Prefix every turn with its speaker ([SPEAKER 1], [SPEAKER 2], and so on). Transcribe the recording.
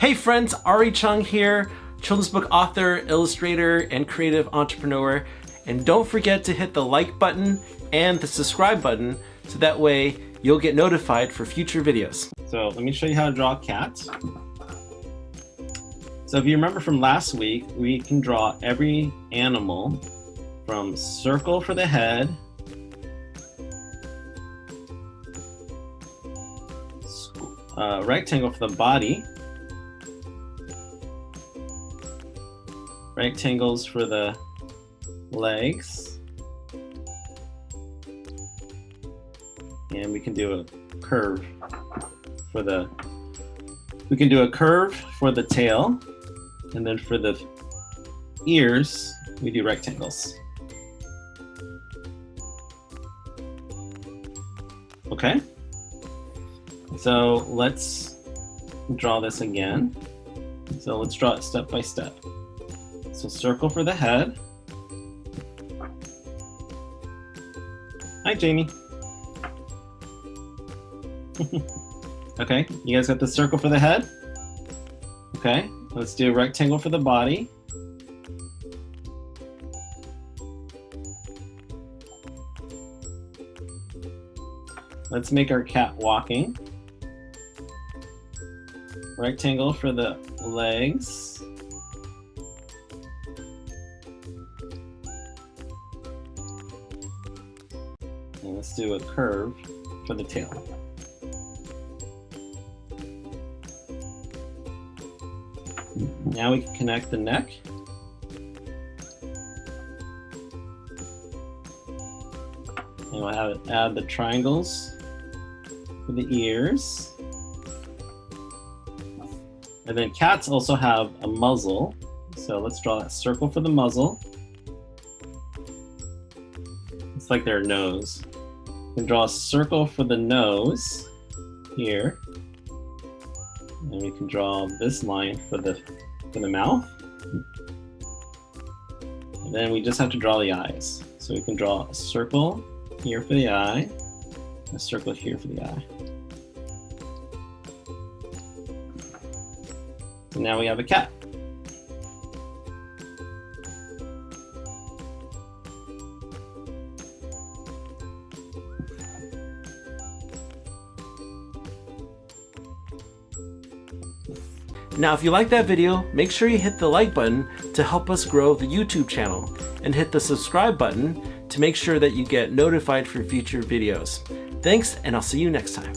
[SPEAKER 1] Hey friends, Arree Chung here, children's book author, illustrator, and creative entrepreneur. And don't forget to hit the like button and the subscribe button so that way you'll get notified for future videos. So let me show you how to draw a cat. So if you remember from last week, we can draw every animal from circle for the head, rectangle for the body, rectangles for the legs, and we can do a curve for the tail, and then for the ears we do rectangles. Okay, so let's draw this again. So let's draw it step by step. So circle for the head. Hi, Jamie. Okay, you guys got the circle for the head? Okay, let's do a rectangle for the body. Let's make our cat walking. Rectangle for the legs. And let's do a curve for the tail. Now we can connect the neck. And we'll add the triangles for the ears. And then cats also have a muzzle. So let's draw that circle for the muzzle. It's like their nose. We can draw a circle for the nose here. And we can draw this line for the mouth. And then we just have to draw the eyes. So we can draw a circle here for the eye, a circle here for the eye. So now we have a cat. Now, if you like that video, make sure you hit the like button to help us grow the YouTube channel, and hit the subscribe button to make sure that you get notified for future videos. Thanks, and I'll see you next time.